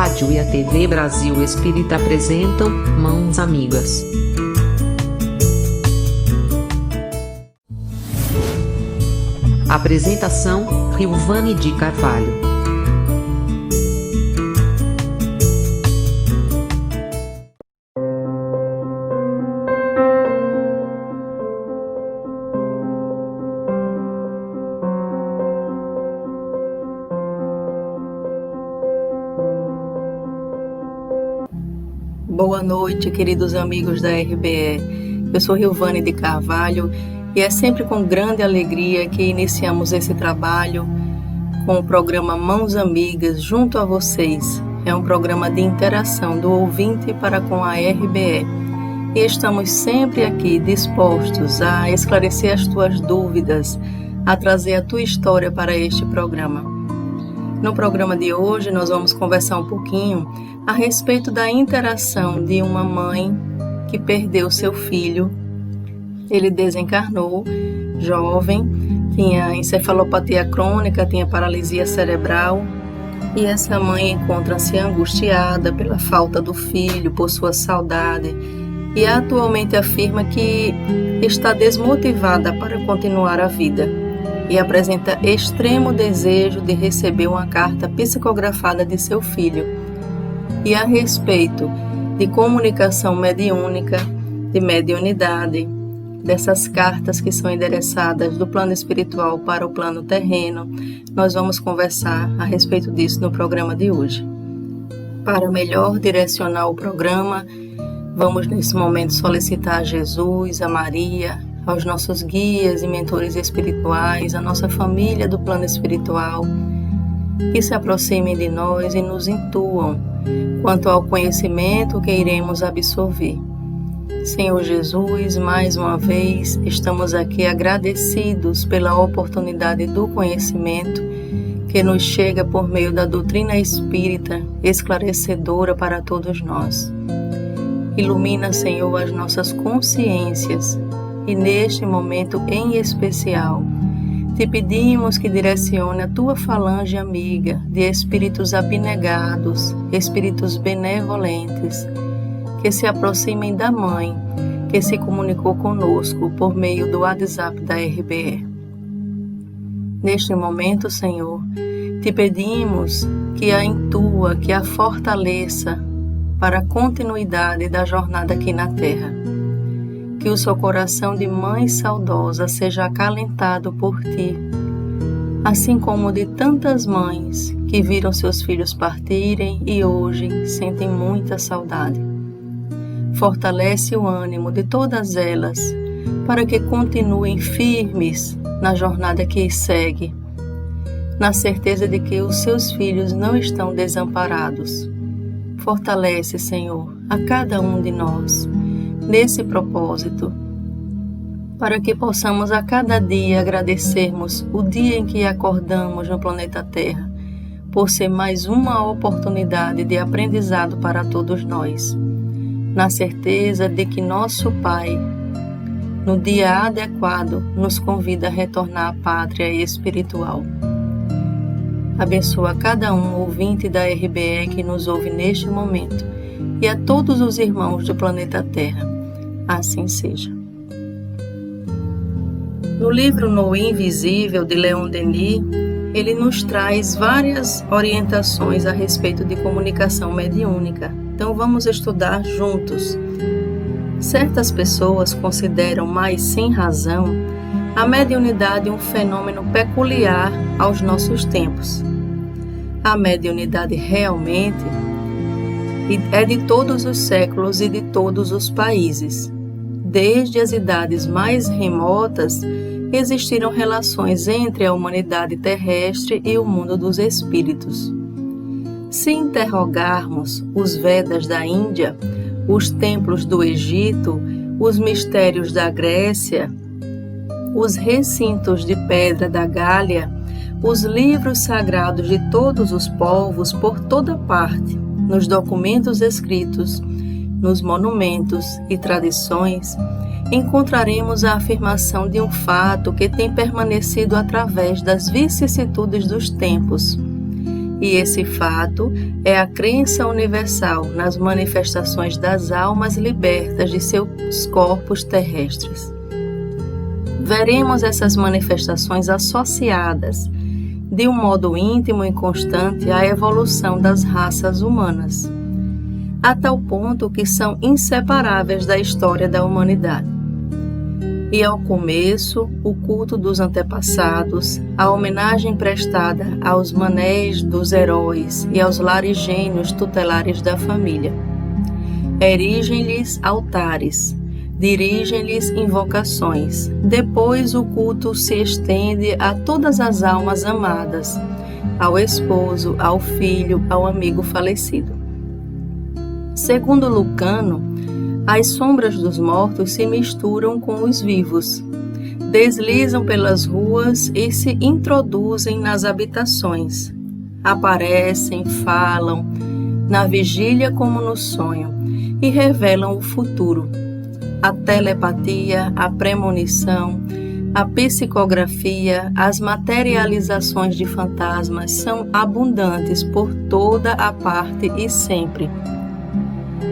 rádio e a TV Brasil Espírita apresentam Mãos Amigas. Apresentação: Rilvane de Carvalho. Boa noite, queridos amigos da RBE. Eu sou Rilvane de Carvalho e é sempre com grande alegria que iniciamos esse trabalho com o programa Mãos Amigas junto a vocês. É um programa de interação do ouvinte para com a RBE e estamos sempre aqui dispostos a esclarecer as tuas dúvidas, a trazer a tua história para este programa. No programa de hoje nós vamos conversar um pouquinho a respeito da interação de uma mãe que perdeu seu filho. Ele desencarnou, jovem, tinha encefalopatia crônica, tinha paralisia cerebral, e essa mãe encontra-se angustiada pela falta do filho, por sua saudade, e atualmente afirma que está desmotivada para continuar a vida e apresenta extremo desejo de receber uma carta psicografada de seu filho. E a respeito de comunicação mediúnica, de mediunidade, dessas cartas que são endereçadas do plano espiritual para o plano terreno, nós vamos conversar a respeito disso no programa de hoje. Para melhor direcionar o programa, vamos nesse momento solicitar a Jesus, a Maria, aos nossos guias e mentores espirituais, a nossa família do plano espiritual, que se aproximem de nós e nos intuam quanto ao conhecimento que iremos absorver. Senhor Jesus, mais uma vez estamos aqui agradecidos pela oportunidade do conhecimento que nos chega por meio da doutrina espírita, esclarecedora para todos nós. Ilumina, Senhor, as nossas consciências e neste momento em especial, te pedimos que direcione a tua falange amiga de espíritos abnegados, espíritos benevolentes, que se aproximem da mãe que se comunicou conosco por meio do WhatsApp da RBE. Neste momento, Senhor, te pedimos que a intua, que a fortaleça para a continuidade da jornada aqui na Terra. Que o seu coração de mãe saudosa seja acalentado por ti, assim como o de tantas mães que viram seus filhos partirem e hoje sentem muita saudade. Fortalece o ânimo de todas elas para que continuem firmes na jornada que segue, na certeza de que os seus filhos não estão desamparados. Fortalece, Senhor, a cada um de nós nesse propósito, para que possamos a cada dia agradecermos o dia em que acordamos no planeta Terra, por ser mais uma oportunidade de aprendizado para todos nós, na certeza de que nosso Pai, no dia adequado, nos convida a retornar à pátria espiritual. Abençoa cada um ouvinte da RBE que nos ouve neste momento e a todos os irmãos do planeta Terra. Assim seja. No livro No Invisível, de Leon Denis, ele nos traz várias orientações a respeito de comunicação mediúnica. Então vamos estudar juntos. Certas pessoas consideram, mais sem razão, a mediunidade um fenômeno peculiar aos nossos tempos. A mediunidade realmente é de todos os séculos e de todos os países. Desde as idades mais remotas, existiram relações entre a humanidade terrestre e o mundo dos espíritos. Se interrogarmos os Vedas da Índia, os templos do Egito, os mistérios da Grécia, os recintos de pedra da Gália, os livros sagrados de todos os povos por toda parte, nos documentos escritos, nos monumentos e tradições, encontraremos a afirmação de um fato que tem permanecido através das vicissitudes dos tempos E esse fato é a crença universal nas manifestações das almas libertas de seus corpos terrestres. Veremos essas manifestações associadas, de um modo íntimo e constante, à evolução das raças humanas, a tal ponto que são inseparáveis da história da humanidade. E ao começo, o culto dos antepassados, a homenagem prestada aos manéis dos heróis e aos larigênios tutelares da família. Erigem-lhes altares, dirigem-lhes invocações. Depois o culto se estende a todas as almas amadas, ao esposo, ao filho, ao amigo falecido. Segundo Lucano, as sombras dos mortos se misturam com os vivos, deslizam pelas ruas e se introduzem nas habitações. Aparecem, falam, na vigília como no sonho, e revelam o futuro. A telepatia, a premonição, a psicografia, as materializações de fantasmas são abundantes por toda a parte e sempre.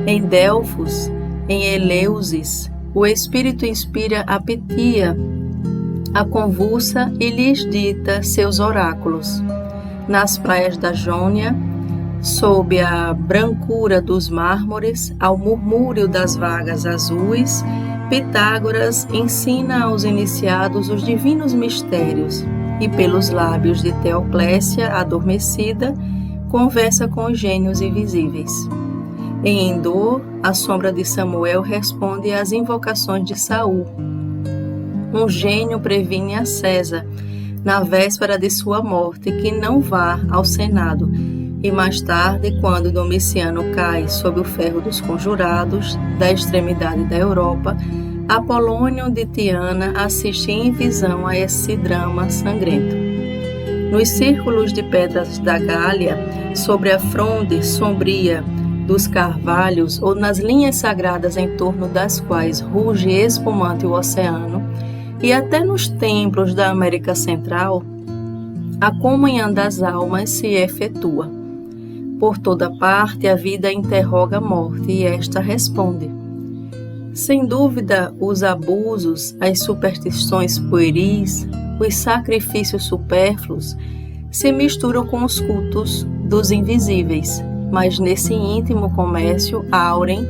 Em Delfos, em Eleusis, o Espírito inspira a Pitia, a convulsa, e lhes dita seus oráculos. Nas praias da Jônia, sob a brancura dos mármores, ao murmúrio das vagas azuis, Pitágoras ensina aos iniciados os divinos mistérios e, pelos lábios de Teoclésia adormecida, conversa com os gênios invisíveis. Em Endor, a sombra de Samuel responde às invocações de Saul. Um gênio previne a César, na véspera de sua morte, que não vá ao Senado, e mais tarde, quando Domiciano cai sob o ferro dos conjurados, da extremidade da Europa, Apolônio de Tiana assiste em visão a esse drama sangrento. Nos círculos de pedras da Gália, sobre a fronde sombria dos carvalhos ou nas linhas sagradas em torno das quais ruge espumante o oceano, e até nos templos da América Central, a comunhão das almas se efetua. Por toda parte a vida interroga a morte e esta responde. Sem dúvida, os abusos, as superstições pueris, os sacrifícios supérfluos se misturam com os cultos dos invisíveis, mas nesse íntimo comércio aurem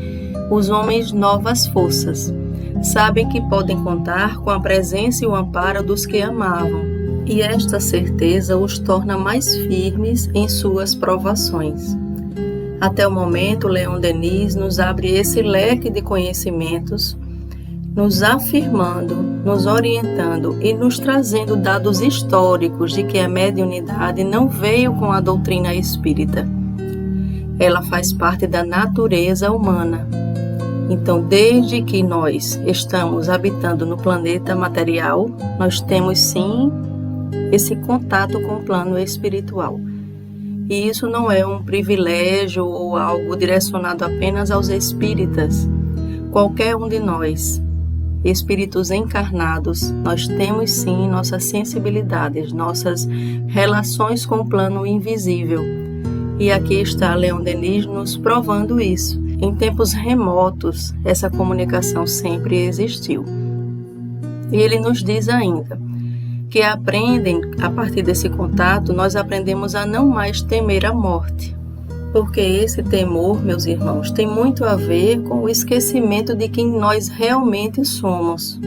os homens novas forças. Sabem que podem contar com a presença e o amparo dos que amavam, e esta certeza os torna mais firmes em suas provações. Até o momento, Leon Denis nos abre esse leque de conhecimentos, nos afirmando, nos orientando e nos trazendo dados históricos de que a mediunidade não veio com a doutrina espírita. Ela faz parte da natureza humana. Então, desde que nós estamos habitando no planeta material, nós temos sim esse contato com o plano espiritual. E isso não é um privilégio ou algo direcionado apenas aos espíritas. Qualquer um de nós, espíritos encarnados, nós temos sim nossas sensibilidades, nossas relações com o plano invisível. E aqui está Leon Denis nos provando isso. Em tempos remotos, essa comunicação sempre existiu. E ele nos diz ainda que a partir desse contato, nós aprendemos a não mais temer a morte. Porque esse temor, meus irmãos, tem muito a ver com o esquecimento de quem nós realmente somos.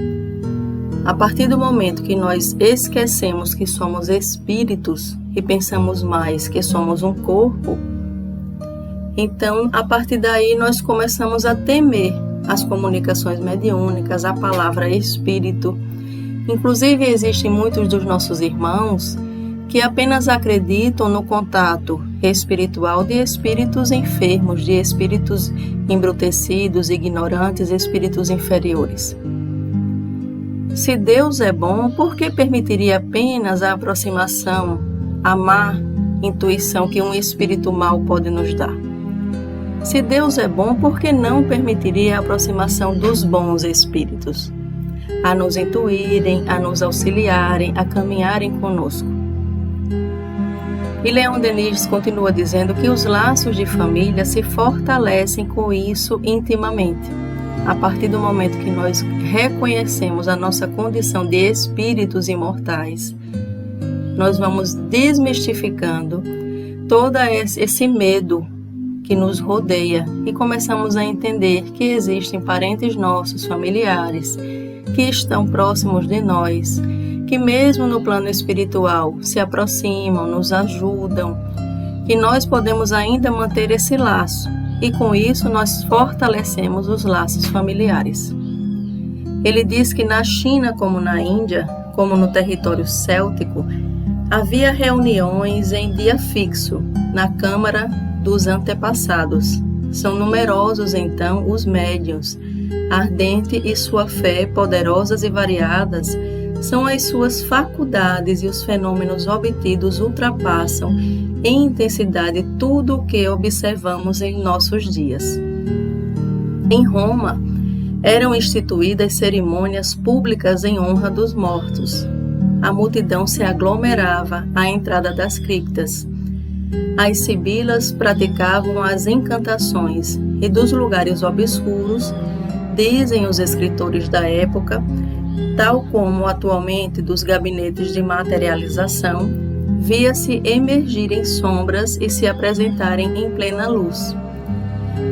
A partir do momento que nós esquecemos que somos espíritos e pensamos mais que somos um corpo, então, a partir daí, nós começamos a temer as comunicações mediúnicas, a palavra espírito. Inclusive, existem muitos dos nossos irmãos que apenas acreditam no contato espiritual de espíritos enfermos, de espíritos embrutecidos, ignorantes, espíritos inferiores. Se Deus é bom, por que permitiria apenas a aproximação, a má intuição que um espírito mau pode nos dar? Se Deus é bom, por que não permitiria a aproximação dos bons espíritos? A nos intuírem, a nos auxiliarem, a caminharem conosco. E Leon Denis continua dizendo que os laços de família se fortalecem com isso intimamente. A partir do momento que nós reconhecemos a nossa condição de espíritos imortais, nós vamos desmistificando todo esse medo que nos rodeia e começamos a entender que existem parentes nossos, familiares, que estão próximos de nós, que mesmo no plano espiritual se aproximam, nos ajudam, que nós podemos ainda manter esse laço e com isso nós fortalecemos os laços familiares. Ele diz que na China como na Índia, como no território céltico, havia reuniões em dia fixo na Câmara dos Antepassados. São numerosos então os médiuns. Ardente e sua fé, poderosas e variadas, são as suas faculdades e os fenômenos obtidos ultrapassam em intensidade tudo o que observamos em nossos dias. Em Roma, eram instituídas cerimônias públicas em honra dos mortos. A multidão se aglomerava à entrada das criptas. As sibilas praticavam as encantações e dos lugares obscuros, dizem os escritores da época, tal como atualmente dos gabinetes de materialização, via-se emergirem sombras e se apresentarem em plena luz.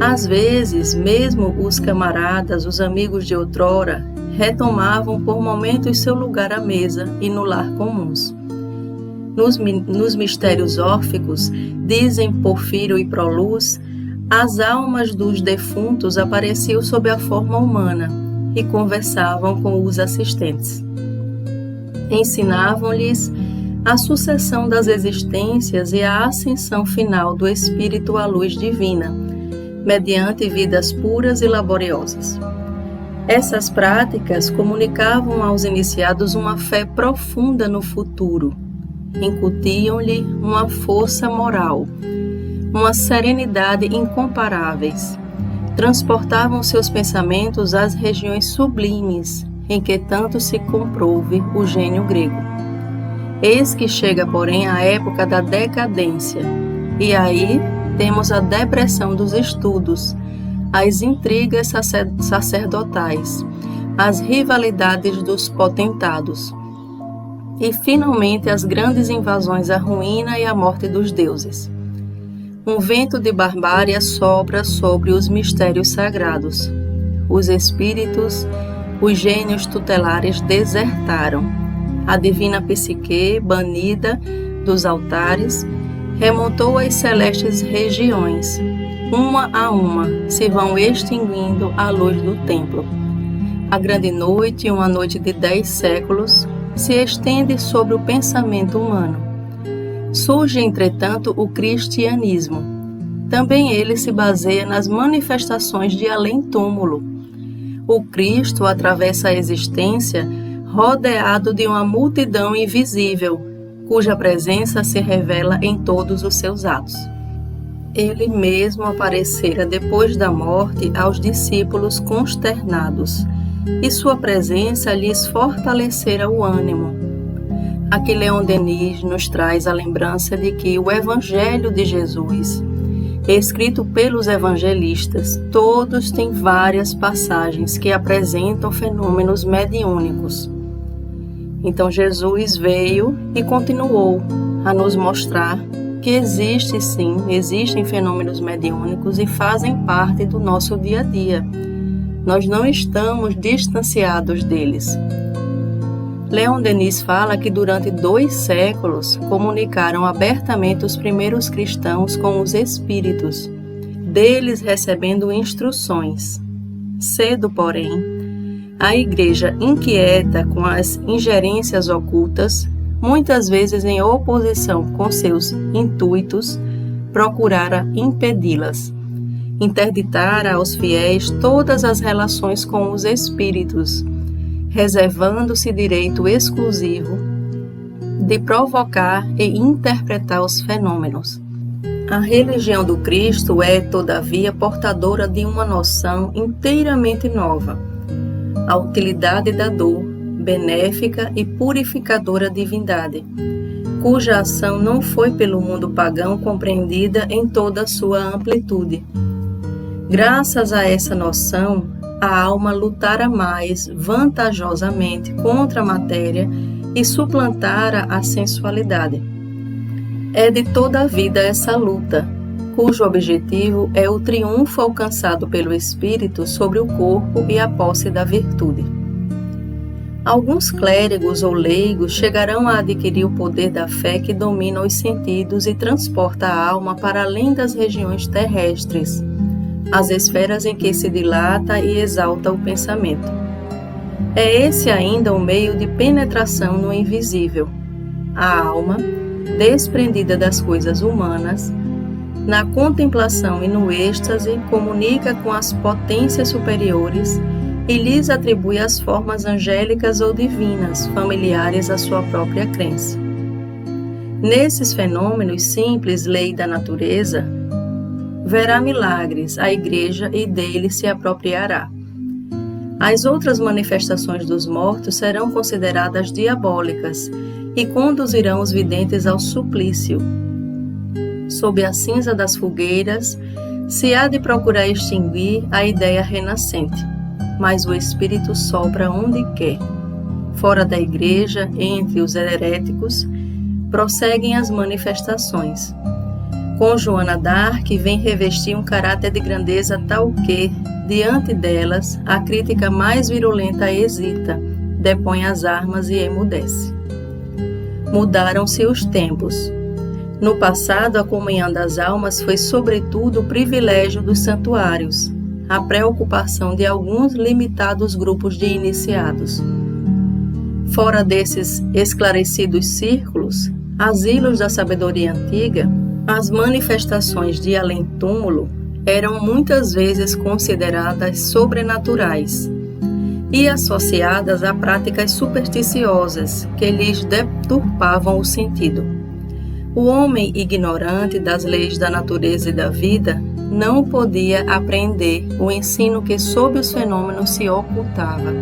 Às vezes, mesmo os camaradas, os amigos de outrora, retomavam por momentos seu lugar à mesa e no lar comuns. Nos mistérios órficos, dizem Porfírio e Proluz, as almas dos defuntos apareciam sob a forma humana e conversavam com os assistentes. Ensinavam-lhes a sucessão das existências e a ascensão final do espírito à luz divina, mediante vidas puras e laboriosas. Essas práticas comunicavam aos iniciados uma fé profunda no futuro, incutiam-lhe uma força moral, uma serenidade incomparáveis, transportavam seus pensamentos às regiões sublimes em que tanto se comprouve o gênio grego. Eis que chega, porém, a época da decadência, e aí temos a depressão dos estudos, as intrigas sacerdotais, as rivalidades dos potentados, e finalmente as grandes invasões à ruína e à morte dos deuses. Um vento de barbárie sopra sobre os mistérios sagrados. Os espíritos, os gênios tutelares desertaram. A divina psique, banida dos altares, remontou às celestes regiões. Uma a uma se vão extinguindo à luz do templo. A grande noite, uma noite de 10 séculos, se estende sobre o pensamento humano. Surge, entretanto, o cristianismo. Também ele se baseia nas manifestações de além-túmulo. O Cristo atravessa a existência rodeado de uma multidão invisível, cuja presença se revela em todos os seus atos. Ele mesmo aparecera depois da morte aos discípulos consternados, e sua presença lhes fortalecera o ânimo. Aqui Leon Denis nos traz a lembrança de que o Evangelho de Jesus, escrito pelos evangelistas, todos têm várias passagens que apresentam fenômenos mediúnicos. Então Jesus veio e continuou a nos mostrar que existem fenômenos mediúnicos e fazem parte do nosso dia a dia. Nós não estamos distanciados deles. Leon Denis fala que durante 2 séculos comunicaram abertamente os primeiros cristãos com os espíritos, deles recebendo instruções. Cedo, porém, a Igreja, inquieta com as ingerências ocultas, muitas vezes em oposição com seus intuitos, procurara impedi-las. Interditara aos fiéis todas as relações com os espíritos, reservando-se direito exclusivo de provocar e interpretar os fenômenos. A religião do Cristo é, todavia, portadora de uma noção inteiramente nova: a utilidade da dor, benéfica e purificadora divindade, cuja ação não foi pelo mundo pagão compreendida em toda a sua amplitude. Graças a essa noção, a alma lutara mais vantajosamente contra a matéria e suplantara a sensualidade. É de toda a vida essa luta, cujo objetivo é o triunfo alcançado pelo espírito sobre o corpo e a posse da virtude. Alguns clérigos ou leigos chegarão a adquirir o poder da fé que domina os sentidos e transporta a alma para além das regiões terrestres, as esferas em que se dilata e exalta o pensamento. É esse ainda o meio de penetração no invisível. A alma, desprendida das coisas humanas, na contemplação e no êxtase, comunica com as potências superiores e lhes atribui as formas angélicas ou divinas, familiares à sua própria crença. Nesses fenômenos simples, lei da natureza, verá milagres a Igreja e dele se apropriará. As outras manifestações dos mortos serão consideradas diabólicas e conduzirão os videntes ao suplício. Sob a cinza das fogueiras, se há de procurar extinguir a ideia renascente, mas o Espírito sopra onde quer. Fora da Igreja, entre os heréticos, prosseguem as manifestações. Com Joana d'Arc vem revestir um caráter de grandeza tal que, diante delas, a crítica mais virulenta hesita, depõe as armas e emudece. Mudaram-se os tempos. No passado, a comunhão das almas foi sobretudo o privilégio dos santuários, a preocupação de alguns limitados grupos de iniciados. Fora desses esclarecidos círculos, asilos da sabedoria antiga, as manifestações de além-túmulo eram muitas vezes consideradas sobrenaturais e associadas a práticas supersticiosas que lhes deturpavam o sentido. O homem ignorante das leis da natureza e da vida não podia apreender o ensino que sob os fenômenos se ocultava.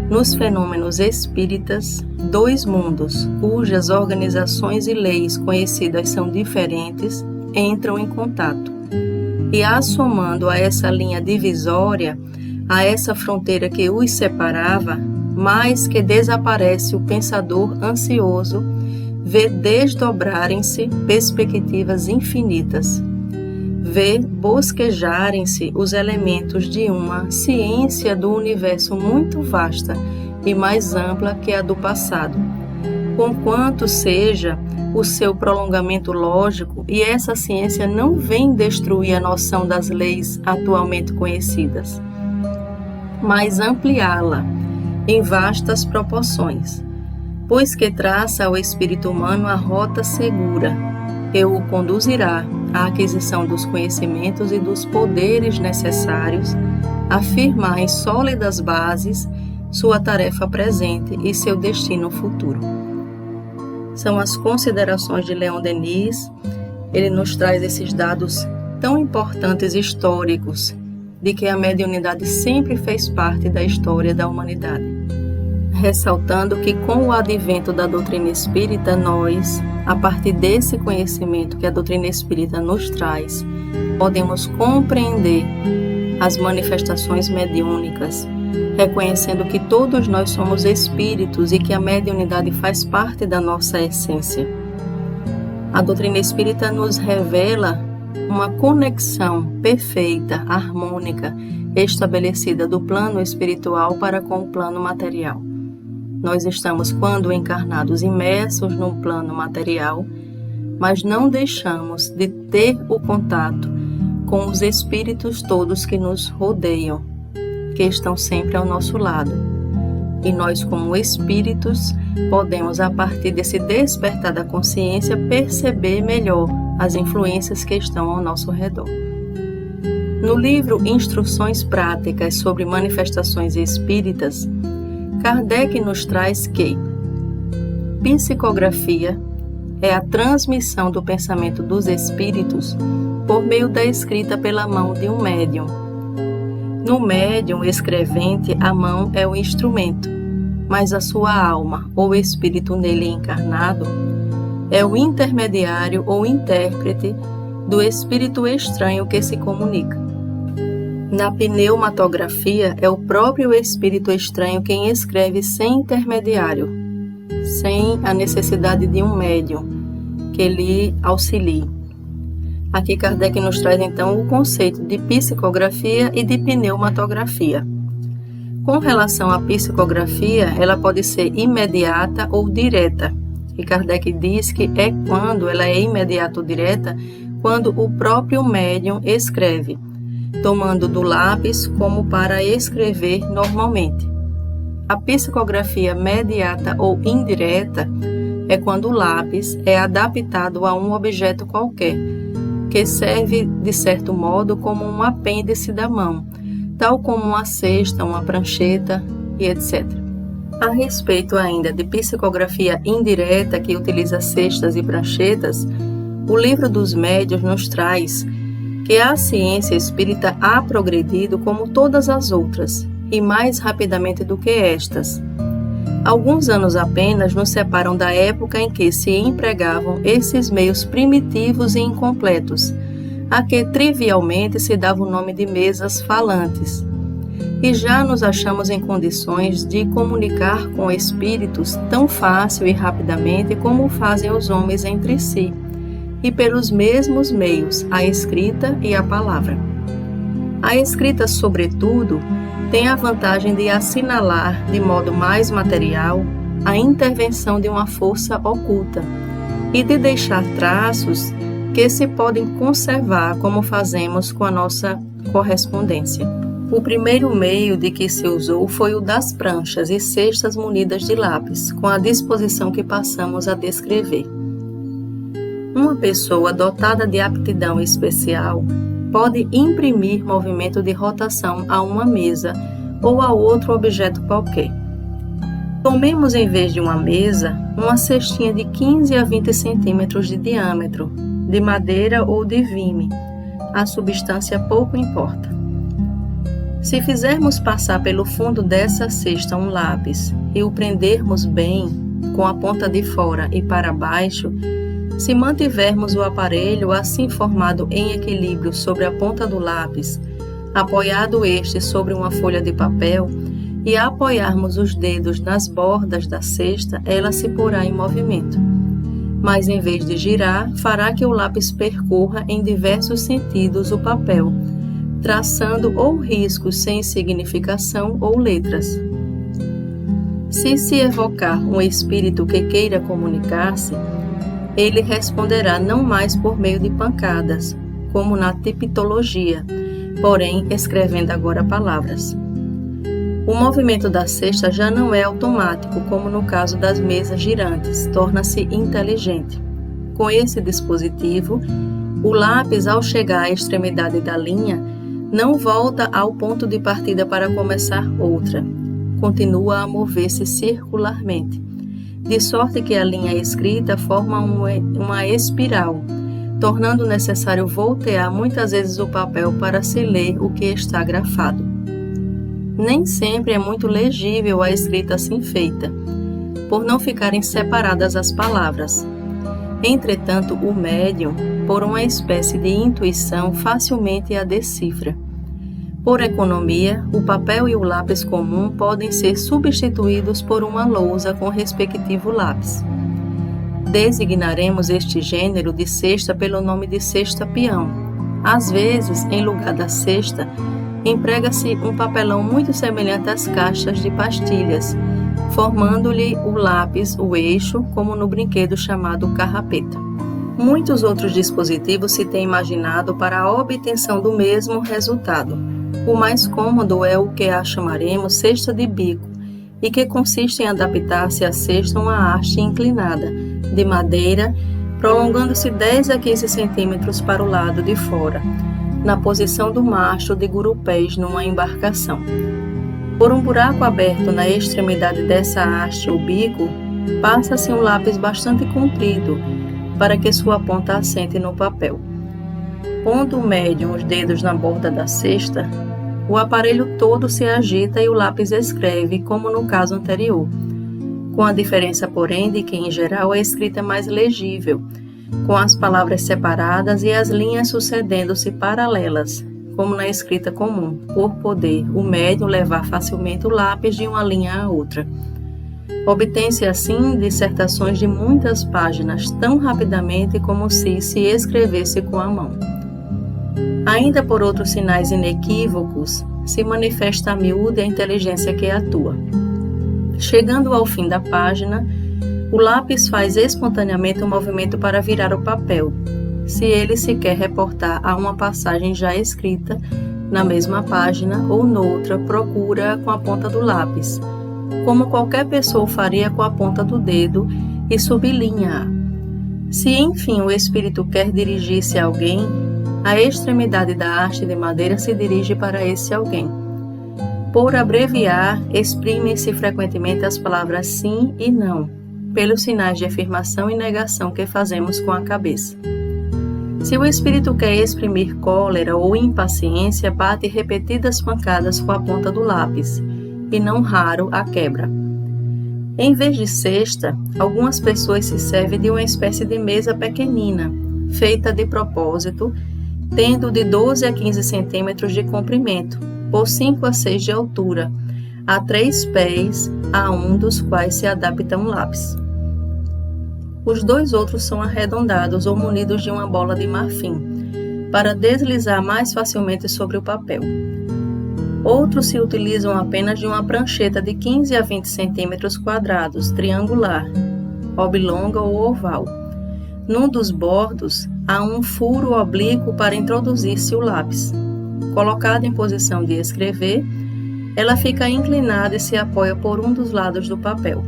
Nos fenômenos espíritas, dois mundos, cujas organizações e leis conhecidas são diferentes, entram em contato. E assomando a essa linha divisória, a essa fronteira que os separava, mais que desaparece o pensador ansioso, vê desdobrarem-se perspectivas infinitas. Vê bosquejarem-se os elementos de uma ciência do universo muito vasta e mais ampla que a do passado, conquanto seja o seu prolongamento lógico, e essa ciência não vem destruir a noção das leis atualmente conhecidas, mas ampliá-la em vastas proporções, pois que traça ao espírito humano a rota segura que o conduzirá à aquisição dos conhecimentos e dos poderes necessários a firmar em sólidas bases sua tarefa presente e seu destino futuro. São as considerações de Leon Denis. Ele nos traz esses dados tão importantes históricos de que a mediunidade sempre fez parte da história da humanidade, ressaltando que com o advento da doutrina espírita, nós, a partir desse conhecimento que a doutrina espírita nos traz, podemos compreender as manifestações mediúnicas, reconhecendo que todos nós somos espíritos e que a mediunidade faz parte da nossa essência. A doutrina espírita nos revela uma conexão perfeita, harmônica, estabelecida do plano espiritual para com o plano material. Nós estamos, quando encarnados, imersos num plano material, mas não deixamos de ter o contato com os espíritos todos que nos rodeiam, que estão sempre ao nosso lado. E nós, como espíritos, podemos, a partir desse despertar da consciência, perceber melhor as influências que estão ao nosso redor. No livro Instruções Práticas sobre Manifestações Espíritas, Kardec nos traz que psicografia é a transmissão do pensamento dos espíritos por meio da escrita pela mão de um médium. No médium escrevente, a mão é o instrumento, mas a sua alma ou espírito nele encarnado é o intermediário ou intérprete do espírito estranho que se comunica. Na pneumatografia, é o próprio espírito estranho quem escreve sem intermediário, sem a necessidade de um médium que lhe auxilie. Aqui Kardec nos traz então o conceito de psicografia e de pneumatografia. Com relação à psicografia, ela pode ser imediata ou direta. E Kardec diz que quando ela é imediata ou direta, quando o próprio médium escreve, tomando do lápis como para escrever normalmente. A psicografia mediata ou indireta é quando o lápis é adaptado a um objeto qualquer, que serve, de certo modo, como um apêndice da mão, tal como uma cesta, uma prancheta e etc. A respeito ainda de psicografia indireta, que utiliza cestas e pranchetas, o Livro dos Médiuns nos traz que a ciência espírita ha progredido como todas as outras, e mais rapidamente do que estas. Alguns anos apenas nos separam da época em que se empregavam esses meios primitivos e incompletos, a que trivialmente se dava o nome de mesas falantes. E já nos achamos em condições de comunicar com espíritos tão fácil e rapidamente como fazem os homens entre si, e pelos mesmos meios, a escrita e a palavra. A escrita, sobretudo, tem a vantagem de assinalar, de modo mais material, a intervenção de uma força oculta e de deixar traços que se podem conservar, como fazemos com a nossa correspondência. O primeiro meio de que se usou foi o das pranchas e cestas munidas de lápis, com a disposição que passamos a descrever. Uma pessoa dotada de aptidão especial pode imprimir movimento de rotação a uma mesa ou a outro objeto qualquer. Tomemos, em vez de uma mesa, uma cestinha de 15 a 20 centímetros de diâmetro, de madeira ou de vime. A substância pouco importa. Se fizermos passar pelo fundo dessa cesta um lápis e o prendermos bem, com a ponta de fora e para baixo, se mantivermos o aparelho assim formado em equilíbrio sobre a ponta do lápis, apoiado este sobre uma folha de papel, e apoiarmos os dedos nas bordas da cesta, ela se porá em movimento. Mas em vez de girar, fará que o lápis percorra em diversos sentidos o papel, traçando ou riscos sem significação ou letras. Se evocar um espírito que queira comunicar-se, ele responderá não mais por meio de pancadas, como na tipitologia, porém escrevendo agora palavras. O movimento da cesta já não é automático, como no caso das mesas girantes, torna-se inteligente. Com esse dispositivo, o lápis, ao chegar à extremidade da linha, não volta ao ponto de partida para começar outra. Continua a mover-se circularmente, de sorte que a linha escrita forma uma espiral, tornando necessário voltear muitas vezes o papel para se ler o que está grafado. Nem sempre é muito legível a escrita assim feita, por não ficarem separadas as palavras. Entretanto, o médium, por uma espécie de intuição, facilmente a decifra. Por economia, o papel e o lápis comum podem ser substituídos por uma lousa com respectivo lápis. Designaremos este gênero de cesta pelo nome de cesta-peão. Às vezes, em lugar da cesta, emprega-se um papelão muito semelhante às caixas de pastilhas, formando-lhe o lápis, o eixo, como no brinquedo chamado carrapeta. Muitos outros dispositivos se têm imaginado para a obtenção do mesmo resultado. O mais cômodo é o que a chamaremos cesta de bico, e que consiste em adaptar-se à cesta uma haste inclinada, de madeira, prolongando-se 10 a 15 centímetros para o lado de fora, na posição do mastro de gurupés numa embarcação. Por um buraco aberto na extremidade dessa haste ou bico, passa-se um lápis bastante comprido, para que sua ponta assente no papel. Pondo o médium os dedos na borda da cesta, o aparelho todo se agita e o lápis escreve, como no caso anterior, com a diferença, porém, de que, em geral, a escrita é mais legível, com as palavras separadas e as linhas sucedendo-se paralelas, como na escrita comum, por poder o médium levar facilmente o lápis de uma linha a outra. Obtém-se, assim, dissertações de muitas páginas tão rapidamente como se escrevesse com a mão. Ainda por outros sinais inequívocos, se manifesta a miúde a inteligência que atua. Chegando ao fim da página, o lápis faz espontaneamente um movimento para virar o papel, se ele se quer reportar a uma passagem já escrita, na mesma página ou noutra, procura com a ponta do lápis, como qualquer pessoa faria com a ponta do dedo, e sublinha-a. Se, enfim, o espírito quer dirigir-se a alguém, a extremidade da haste de madeira se dirige para esse alguém. Por abreviar, exprimem-se frequentemente as palavras sim e não, pelos sinais de afirmação e negação que fazemos com a cabeça. Se o espírito quer exprimir cólera ou impaciência, bate repetidas pancadas com a ponta do lápis, e não raro a quebra. Em vez de cesta, algumas pessoas se servem de uma espécie de mesa pequenina, feita de propósito, tendo de 12 a 15 centímetros de comprimento, por 5 a 6 de altura, a 3 pés, a um dos quais se adapta um lápis. Os 2 outros são arredondados ou munidos de uma bola de marfim, para deslizar mais facilmente sobre o papel. Outros se utilizam apenas de uma prancheta de 15 a 20 centímetros quadrados, triangular, oblonga ou oval. Num dos bordos, há um furo oblíquo para introduzir-se o lápis. Colocada em posição de escrever, ela fica inclinada e se apoia por um dos lados do papel.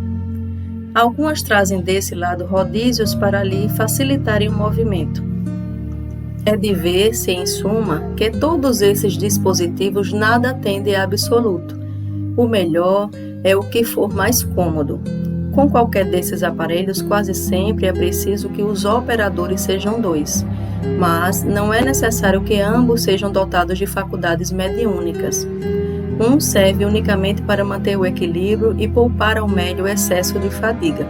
Algumas trazem desse lado rodízios para lhe facilitarem o movimento. É de ver-se, em suma, que todos esses dispositivos nada têm de absoluto. O melhor é o que for mais cômodo. Com qualquer desses aparelhos, quase sempre é preciso que os operadores sejam 2, mas não é necessário que ambos sejam dotados de faculdades mediúnicas. Um serve unicamente para manter o equilíbrio e poupar ao médium o excesso de fadiga.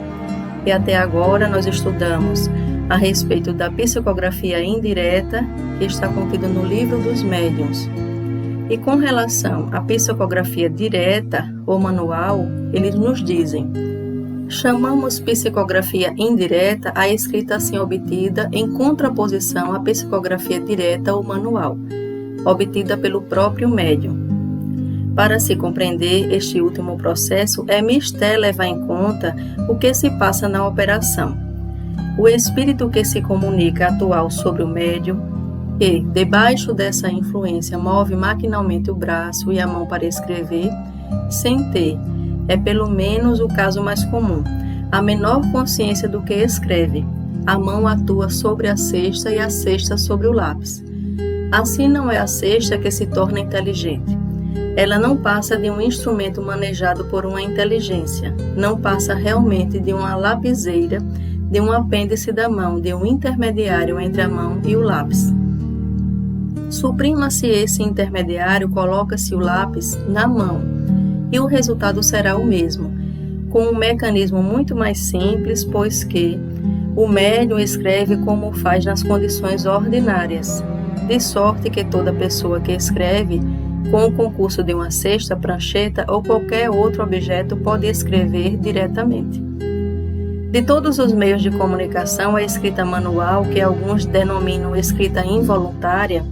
E até agora nós estudamos a respeito da psicografia indireta, que está contido no Livro dos Médiuns. E com relação à psicografia direta, ou manual, eles nos dizem: chamamos psicografia indireta a escrita assim obtida em contraposição à psicografia direta ou manual, obtida pelo próprio médium. Para se compreender este último processo, é mister levar em conta o que se passa na operação. O espírito que se comunica atual sobre o médium e, debaixo dessa influência, move maquinalmente o braço e a mão para escrever, sem ter, é pelo menos o caso mais comum, a menor consciência do que escreve. A mão atua sobre a cesta e a cesta sobre o lápis. Assim não é a cesta que se torna inteligente. Ela não passa de um instrumento manejado por uma inteligência, não passa realmente de uma lapiseira, de um apêndice da mão, de um intermediário entre a mão e o lápis. Suprima-se esse intermediário, coloca-se o lápis na mão, e o resultado será o mesmo, com um mecanismo muito mais simples, pois que o médium escreve como faz nas condições ordinárias, de sorte que toda pessoa que escreve, com o concurso de uma cesta, prancheta ou qualquer outro objeto, pode escrever diretamente. De todos os meios de comunicação, a escrita manual, que alguns denominam escrita involuntária,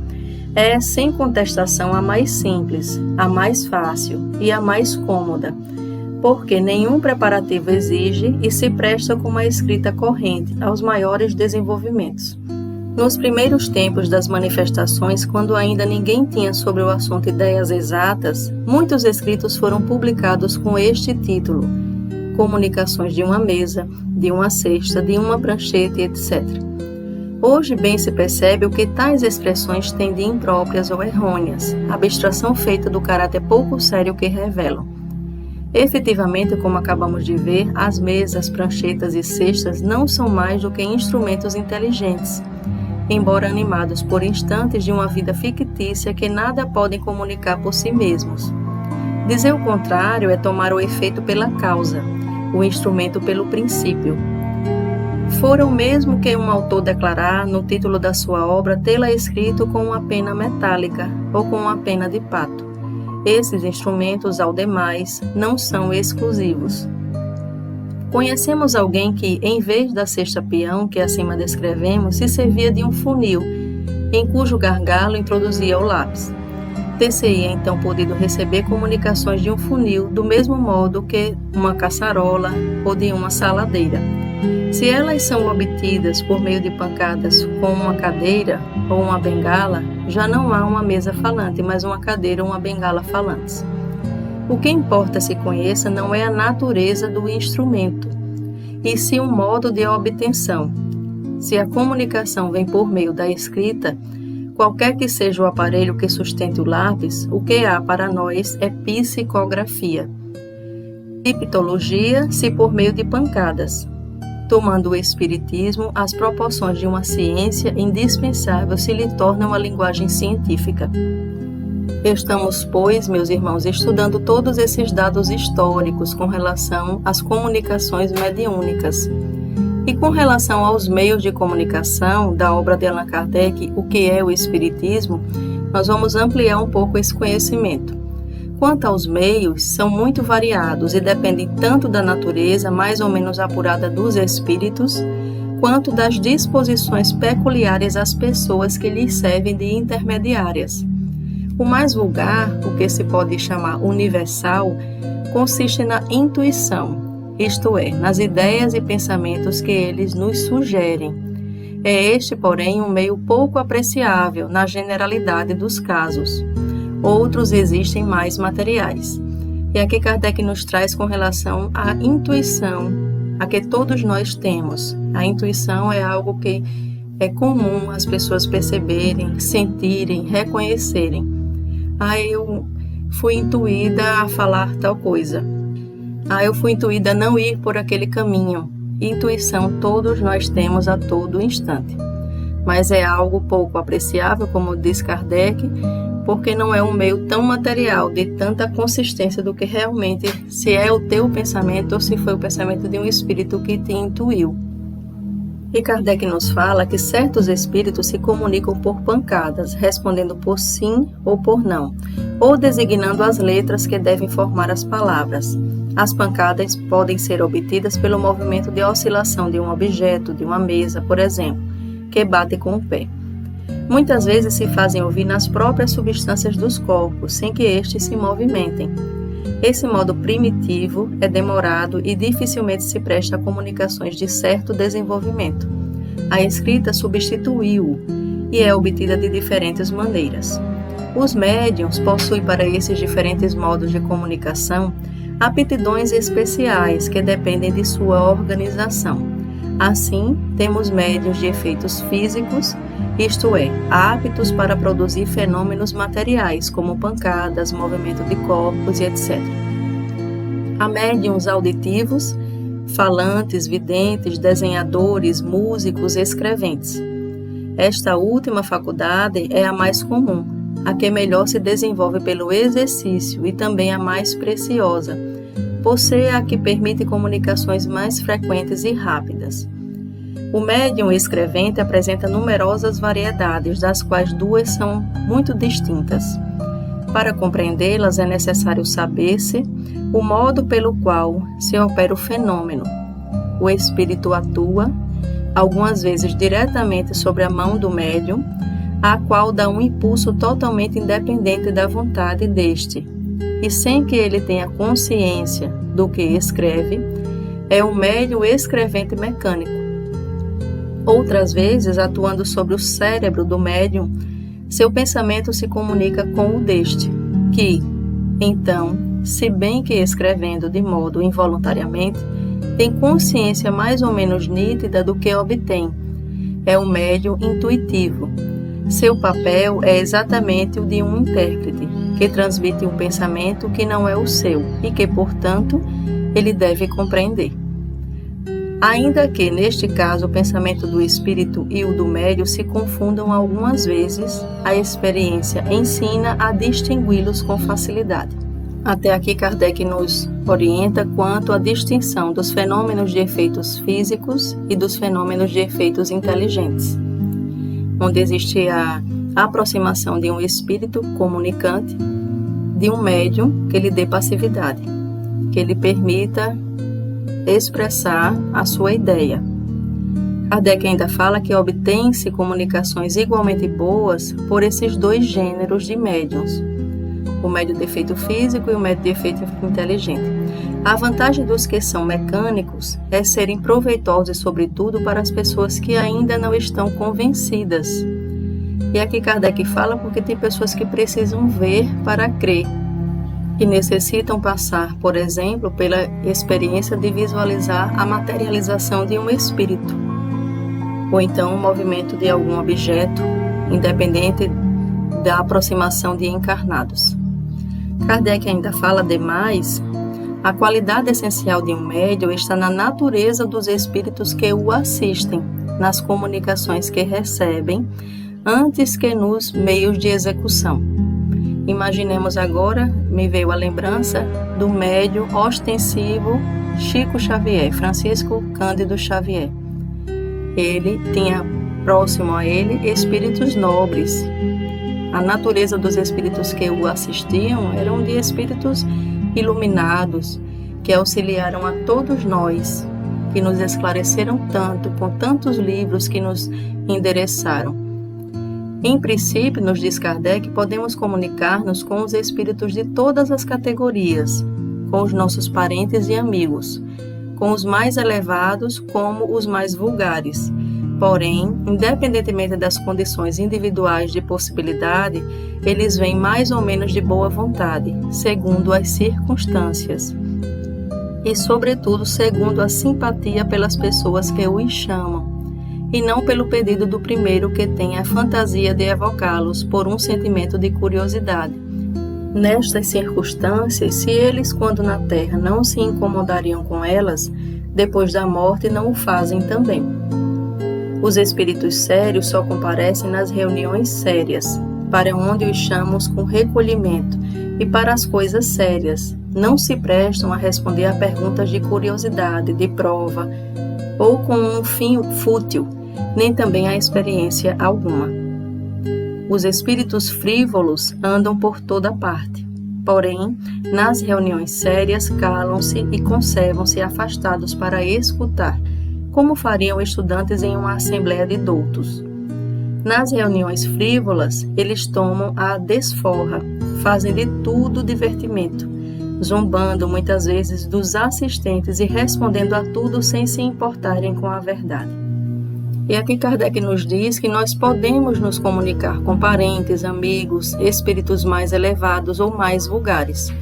é, sem contestação, a mais simples, a mais fácil e a mais cômoda, porque nenhum preparativo exige e se presta como a escrita corrente aos maiores desenvolvimentos. Nos primeiros tempos das manifestações, quando ainda ninguém tinha sobre o assunto ideias exatas, muitos escritos foram publicados com este título: Comunicações de uma mesa, de uma cesta, de uma prancheta, etc. Hoje bem se percebe o que tais expressões têm de impróprias ou errôneas, abstração feita do caráter pouco sério que revelam. Efetivamente, como acabamos de ver, as mesas, pranchetas e cestas não são mais do que instrumentos inteligentes. embora animados por instantes de uma vida fictícia que nada podem comunicar por si mesmos. Dizer o contrário é tomar o efeito pela causa, o instrumento pelo princípio. Fora o mesmo que um autor declarar no título da sua obra tê-la escrito com uma pena metálica ou com uma pena de pato. Esses instrumentos, ao demais, não são exclusivos. Conhecemos alguém que, em vez da cesta peão que acima descrevemos, se servia de um funil, em cujo gargalo introduzia o lápis. Ter-se-ia então podido receber comunicações de um funil do mesmo modo que uma caçarola ou de uma saladeira. Se elas são obtidas por meio de pancadas com uma cadeira ou uma bengala, já não há uma mesa falante, mas uma cadeira ou uma bengala falantes. O que importa se conheça não é a natureza do instrumento, e sim o modo de obtenção. Se a comunicação vem por meio da escrita, qualquer que seja o aparelho que sustente o lápis, o que há para nós é psicografia. Criptologia, se por meio de pancadas. Tomando o espiritismo, as proporções de uma ciência indispensável se lhe torna uma linguagem científica. Estamos, pois, meus irmãos, estudando todos esses dados históricos com relação às comunicações mediúnicas. E com relação aos meios de comunicação da obra de Allan Kardec, o que é o espiritismo, nós vamos ampliar um pouco esse conhecimento. Quanto aos meios, são muito variados e dependem tanto da natureza mais ou menos apurada dos espíritos, quanto das disposições peculiares às pessoas que lhes servem de intermediárias. O mais vulgar, o que se pode chamar universal, consiste na intuição, isto é, nas ideias e pensamentos que eles nos sugerem. É este, porém, um meio pouco apreciável na generalidade dos casos. Outros existem mais materiais. E aqui Kardec nos traz com relação à intuição, a que todos nós temos. A intuição é algo que é comum as pessoas perceberem, sentirem, reconhecerem. Eu fui intuída a falar tal coisa. Eu fui intuída a não ir por aquele caminho. Intuição todos nós temos a todo instante. Mas é algo pouco apreciável, como diz Kardec, porque não é um meio tão material, de tanta consistência do que realmente se é o teu pensamento ou se foi o pensamento de um espírito que te intuiu. E Kardec nos fala que certos espíritos se comunicam por pancadas, respondendo por sim ou por não, ou designando as letras que devem formar as palavras. As pancadas podem ser obtidas pelo movimento de oscilação de um objeto, de uma mesa, por exemplo, que bate com o pé. Muitas vezes se fazem ouvir nas próprias substâncias dos corpos, sem que estes se movimentem. Esse modo primitivo é demorado e dificilmente se presta a comunicações de certo desenvolvimento. A escrita substituiu-o e é obtida de diferentes maneiras. Os médiuns possuem para esses diferentes modos de comunicação aptidões especiais que dependem de sua organização. Assim, temos médiuns de efeitos físicos, isto é, aptos para produzir fenômenos materiais, como pancadas, movimento de corpos e etc. Há médiuns auditivos, falantes, videntes, desenhadores, músicos, escreventes. Esta última faculdade é a mais comum, a que melhor se desenvolve pelo exercício e também a mais preciosa, por ser a que permite comunicações mais frequentes e rápidas. O médium escrevente apresenta numerosas variedades, das quais duas são muito distintas. Para compreendê-las é necessário saber-se o modo pelo qual se opera o fenômeno. O espírito atua, algumas vezes diretamente sobre a mão do médium, a qual dá um impulso totalmente independente da vontade deste, e sem que ele tenha consciência do que escreve, é um médium escrevente mecânico. Outras vezes, atuando sobre o cérebro do médium, seu pensamento se comunica com o deste, que, então, se bem que escrevendo de modo involuntariamente, tem consciência mais ou menos nítida do que obtém. É um médium intuitivo. Seu papel é exatamente o de um intérprete, que transmite um pensamento que não é o seu e que, portanto, ele deve compreender. Ainda que, neste caso, o pensamento do espírito e o do médium se confundam algumas vezes, a experiência ensina a distingui-los com facilidade. Até aqui, Kardec nos orienta quanto à distinção dos fenômenos de efeitos físicos e dos fenômenos de efeitos inteligentes, onde existe a aproximação de um espírito comunicante, de um médium que lhe dê passividade, que lhe permita expressar a sua ideia. Kardec ainda fala que obtém-se comunicações igualmente boas por esses dois gêneros de médiums, o médium de efeito físico e o médium de efeito inteligente. A vantagem dos que são mecânicos é serem proveitosos, sobretudo para as pessoas que ainda não estão convencidas. E aqui Kardec fala porque tem pessoas que precisam ver para crer, que necessitam passar, por exemplo, pela experiência de visualizar a materialização de um espírito, ou então o movimento de algum objeto, independente da aproximação de encarnados. Kardec ainda fala demais, a qualidade essencial de um médium está na natureza dos espíritos que o assistem, nas comunicações que recebem, antes que nos meios de execução. Imaginemos agora, me veio a lembrança do médium ostensivo Chico Xavier, Francisco Cândido Xavier. Ele tinha próximo a ele espíritos nobres. A natureza dos espíritos que o assistiam eram de espíritos iluminados, que auxiliaram a todos nós, que nos esclareceram tanto, com tantos livros que nos endereçaram. Em princípio, nos diz Kardec, podemos comunicar-nos com os espíritos de todas as categorias, com os nossos parentes e amigos, com os mais elevados como os mais vulgares. Porém, independentemente das condições individuais de possibilidade, eles vêm mais ou menos de boa vontade, segundo as circunstâncias, e, sobretudo, segundo a simpatia pelas pessoas que os chamam, e não pelo pedido do primeiro que tem a fantasia de evocá-los por um sentimento de curiosidade. Nestas circunstâncias, se eles, quando na terra, não se incomodariam com elas, depois da morte não o fazem também. Os espíritos sérios só comparecem nas reuniões sérias, para onde os chamamos com recolhimento, e para as coisas sérias. Não se prestam a responder a perguntas de curiosidade, de prova, ou com um fim fútil, nem também a experiência alguma. Os espíritos frívolos andam por toda parte, porém, nas reuniões sérias calam-se e conservam-se afastados para escutar, como fariam estudantes em uma assembleia de doutos. Nas reuniões frívolas, eles tomam a desforra, fazem de tudo divertimento, zombando muitas vezes dos assistentes e respondendo a tudo sem se importarem com a verdade. E aqui Kardec nos diz que nós podemos nos comunicar com parentes, amigos, espíritos mais elevados ou mais vulgares.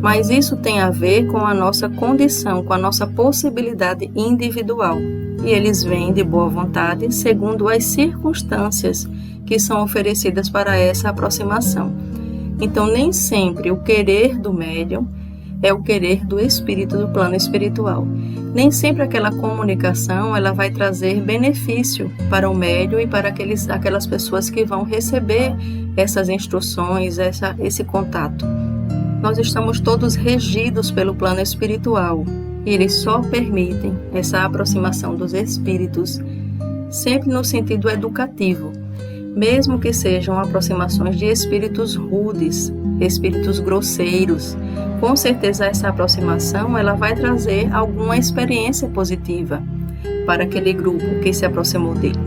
Mas isso tem a ver com a nossa condição, com a nossa possibilidade individual. E eles vêm de boa vontade, segundo as circunstâncias que são oferecidas para essa aproximação. Então, nem sempre o querer do médium é o querer do espírito do plano espiritual. Nem sempre aquela comunicação ela vai trazer benefício para o médium e para aquelas pessoas que vão receber essas instruções, esse contato. Nós estamos todos regidos pelo plano espiritual e eles só permitem essa aproximação dos espíritos sempre no sentido educativo, mesmo que sejam aproximações de espíritos rudes, espíritos grosseiros. Com certeza essa aproximação ela vai trazer alguma experiência positiva para aquele grupo que se aproximou dele.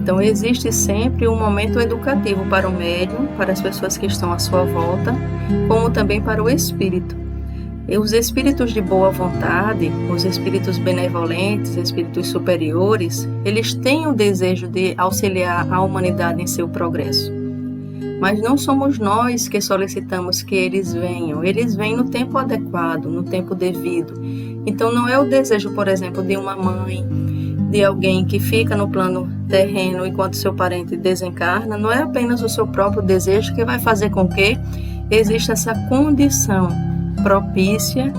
Então existe sempre um momento educativo para o médium, para as pessoas que estão à sua volta, como também para o espírito. E os espíritos de boa vontade, os espíritos benevolentes, espíritos superiores, eles têm o desejo de auxiliar a humanidade em seu progresso. Mas não somos nós que solicitamos que eles vêm no tempo adequado, no tempo devido. Então não é o desejo, por exemplo, de uma mãe, de alguém que fica no plano terreno enquanto seu parente desencarna, não é apenas o seu próprio desejo que vai fazer com que exista essa condição propícia,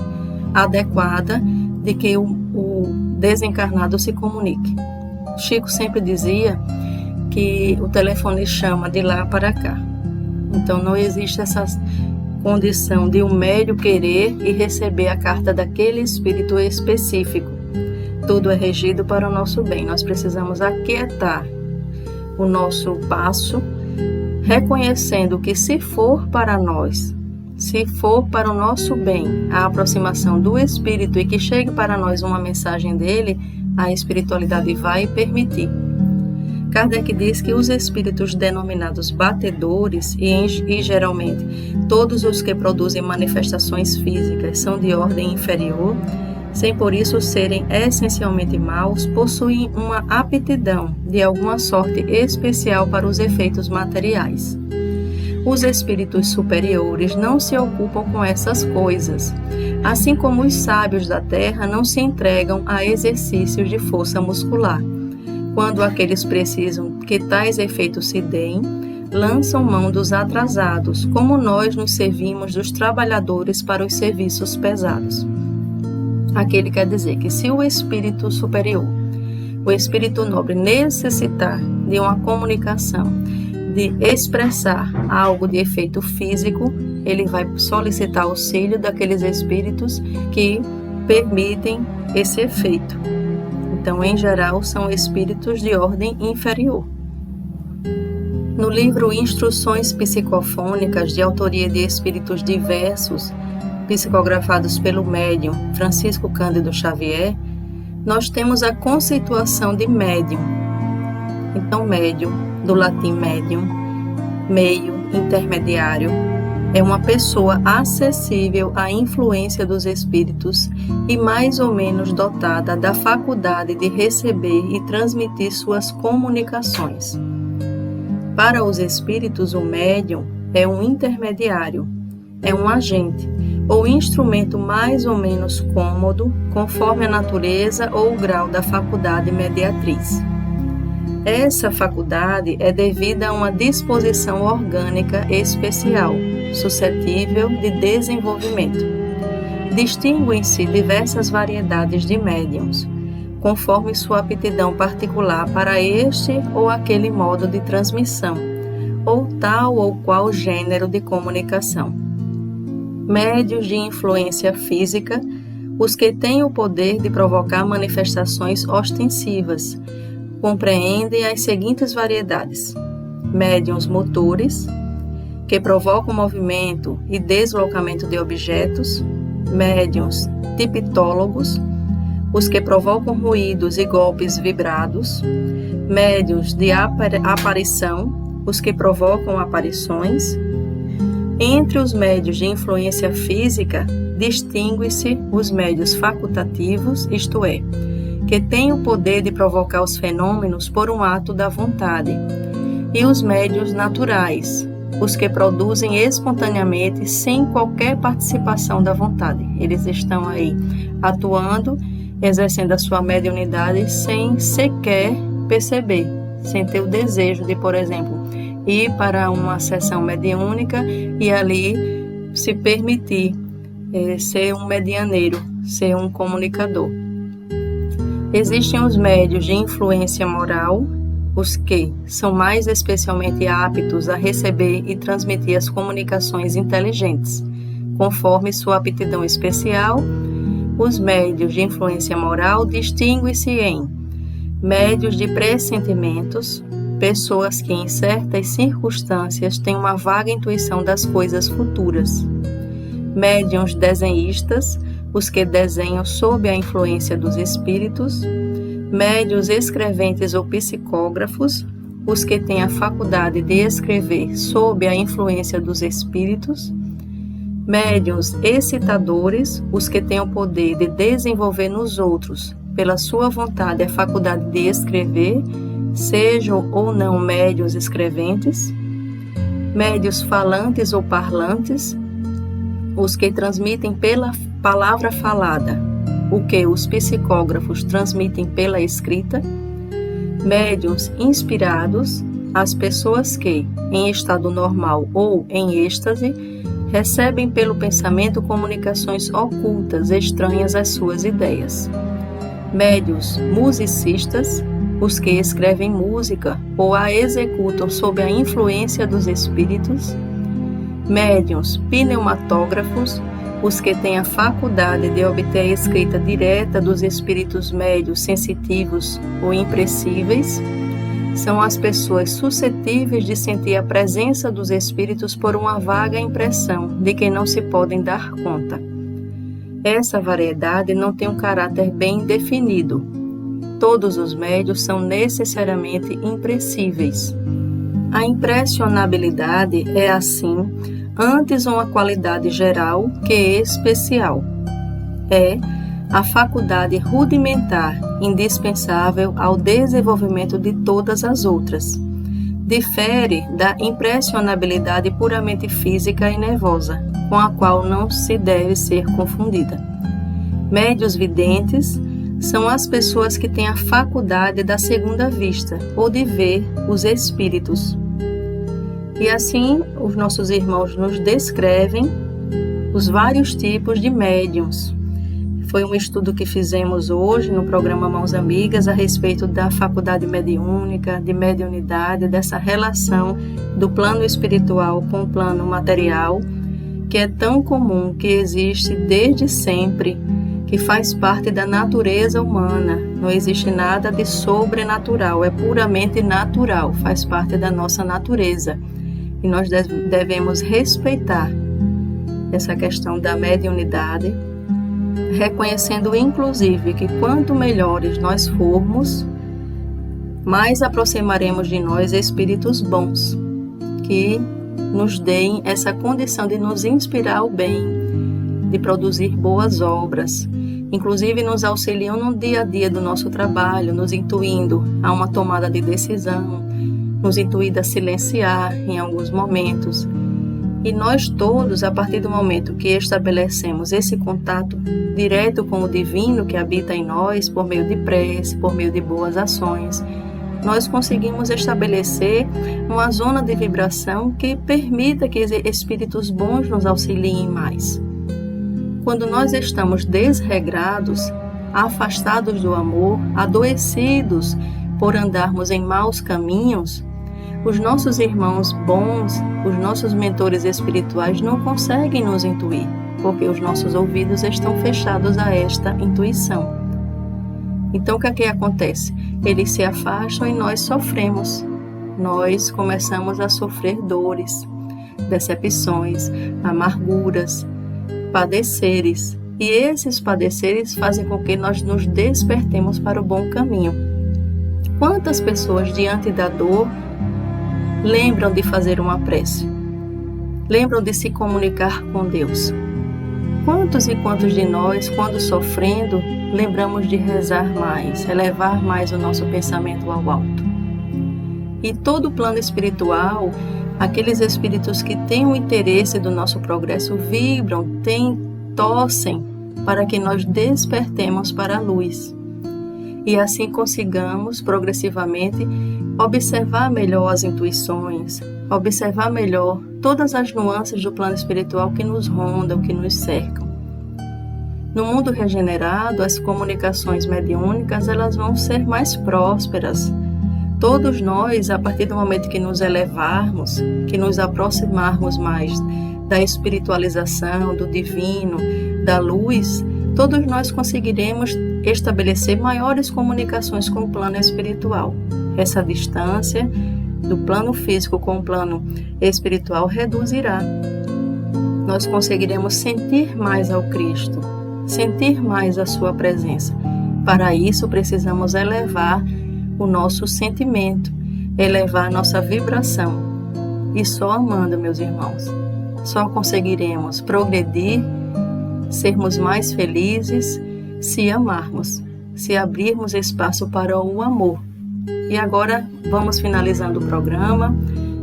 adequada, de que o desencarnado se comunique. Chico sempre dizia que o telefone chama de lá para cá. Então não existe essa condição de um médium querer e receber a carta daquele espírito específico. Tudo é regido para o nosso bem. Nós precisamos aquietar o nosso passo, reconhecendo que se for para nós, se for para o nosso bem, a aproximação do espírito e que chegue para nós uma mensagem dele, a espiritualidade vai permitir. Kardec diz que os espíritos denominados batedores e geralmente todos os que produzem manifestações físicas são de ordem inferior, sem por isso serem essencialmente maus, possuem uma aptidão de alguma sorte especial para os efeitos materiais. Os espíritos superiores não se ocupam com essas coisas, assim como os sábios da terra não se entregam a exercícios de força muscular. Quando aqueles precisam que tais efeitos se deem, lançam mão dos atrasados, como nós nos servimos dos trabalhadores para os serviços pesados. Aquele quer dizer que se o espírito superior, o espírito nobre, necessitar de uma comunicação, de expressar algo de efeito físico, ele vai solicitar auxílio daqueles espíritos que permitem esse efeito. Então, em geral, são espíritos de ordem inferior. No livro Instruções Psicofônicas, de autoria de espíritos diversos, psicografados pelo médium Francisco Cândido Xavier, nós temos a conceituação de médium. Então, médium, do latim medium, meio, intermediário, é uma pessoa acessível à influência dos espíritos e mais ou menos dotada da faculdade de receber e transmitir suas comunicações. Para os espíritos, o médium é um intermediário, é um agente ou instrumento mais ou menos cômodo, conforme a natureza ou o grau da faculdade mediatriz. Essa faculdade é devida a uma disposição orgânica especial, suscetível de desenvolvimento. Distinguem-se diversas variedades de médiums, conforme sua aptidão particular para este ou aquele modo de transmissão, ou tal ou qual gênero de comunicação. Médiuns de influência física, os que têm o poder de provocar manifestações ostensivas, compreendem as seguintes variedades: médiuns motores, que provocam movimento e deslocamento de objetos; médiuns tipitólogos, os que provocam ruídos e golpes vibrados; médiuns de aparição, os que provocam aparições. Entre os médiuns de influência física, distingue-se os médiuns facultativos, isto é, que têm o poder de provocar os fenômenos por um ato da vontade, e os médiuns naturais, os que produzem espontaneamente sem qualquer participação da vontade. Eles estão aí atuando, exercendo a sua mediunidade sem sequer perceber, sem ter o desejo de, por exemplo, ir para uma sessão mediúnica e ali se permitir ser um medianeiro, ser um comunicador. Existem os médiuns de influência moral, os que são mais especialmente aptos a receber e transmitir as comunicações inteligentes, conforme sua aptidão especial. Os médiuns de influência moral distinguem-se em médiuns de pressentimentos, pessoas que em certas circunstâncias têm uma vaga intuição das coisas futuras; médiuns desenhistas, os que desenham sob a influência dos espíritos; médiuns escreventes ou psicógrafos, os que têm a faculdade de escrever sob a influência dos espíritos; médiuns excitadores, os que têm o poder de desenvolver nos outros, pela sua vontade, a faculdade de escrever, sejam ou não médiuns escreventes; médiuns falantes ou parlantes, os que transmitem pela palavra falada o que os psicógrafos transmitem pela escrita; médiuns inspirados, as pessoas que, em estado normal ou em êxtase, recebem pelo pensamento comunicações ocultas estranhas às suas ideias; médiuns musicistas, os que escrevem música ou a executam sob a influência dos espíritos, médiuns pneumatógrafos, os que têm a faculdade de obter a escrita direta dos espíritos médios sensitivos ou impressíveis, são as pessoas suscetíveis de sentir a presença dos espíritos por uma vaga impressão de que não se podem dar conta. Essa variedade não tem um caráter bem definido. Todos os médios são necessariamente impressíveis. A impressionabilidade é, assim, antes uma qualidade geral que especial. É a faculdade rudimentar, indispensável ao desenvolvimento de todas as outras. Difere da impressionabilidade puramente física e nervosa, com a qual não se deve ser confundida. Médios videntes são as pessoas que têm a faculdade da segunda vista, ou de ver os espíritos. E assim, os nossos irmãos nos descrevem os vários tipos de médiuns. Foi um estudo que fizemos hoje no programa Mãos Amigas a respeito da faculdade mediúnica, de mediunidade, dessa relação do plano espiritual com o plano material, que é tão comum, que existe desde sempre, que faz parte da natureza humana. Não existe nada de sobrenatural, é puramente natural, faz parte da nossa natureza. E nós devemos respeitar essa questão da mediunidade, reconhecendo inclusive que quanto melhores nós formos, mais aproximaremos de nós espíritos bons, que nos deem essa condição de nos inspirar ao bem, de produzir boas obras, inclusive nos auxiliam no dia a dia do nosso trabalho, nos intuindo a uma tomada de decisão, nos intuindo a silenciar em alguns momentos. E nós todos, a partir do momento que estabelecemos esse contato direto com o divino que habita em nós, por meio de prece, por meio de boas ações, nós conseguimos estabelecer uma zona de vibração que permita que espíritos bons nos auxiliem mais. Quando nós estamos desregrados, afastados do amor, adoecidos por andarmos em maus caminhos, os nossos irmãos bons, os nossos mentores espirituais não conseguem nos intuir, porque os nossos ouvidos estão fechados a esta intuição. Então, o que é que acontece? Eles se afastam e nós sofremos. Nós começamos a sofrer dores, decepções, amarguras, padeceres. E esses padeceres fazem com que nós nos despertemos para o bom caminho. Quantas pessoas diante da dor lembram de fazer uma prece? Lembram de se comunicar com Deus? Quantos e quantos de nós, quando sofrendo, lembramos de rezar mais, elevar mais o nosso pensamento ao alto? E todo o plano espiritual, aqueles espíritos que têm o interesse do nosso progresso vibram, torcem para que nós despertemos para a luz. E assim consigamos progressivamente observar melhor as intuições, observar melhor todas as nuances do plano espiritual que nos rondam, que nos cercam. No mundo regenerado, as comunicações mediúnicas elas vão ser mais prósperas. Todos nós, a partir do momento que nos elevarmos, que nos aproximarmos mais da espiritualização, do divino, da luz, todos nós conseguiremos estabelecer maiores comunicações com o plano espiritual. Essa distância do plano físico com o plano espiritual reduzirá. Nós conseguiremos sentir mais ao Cristo, sentir mais a sua presença. Para isso, precisamos elevar o nosso sentimento, elevar a nossa vibração. E só amando, meus irmãos, só conseguiremos progredir, sermos mais felizes, se amarmos, se abrirmos espaço para o amor. E agora vamos finalizando o programa.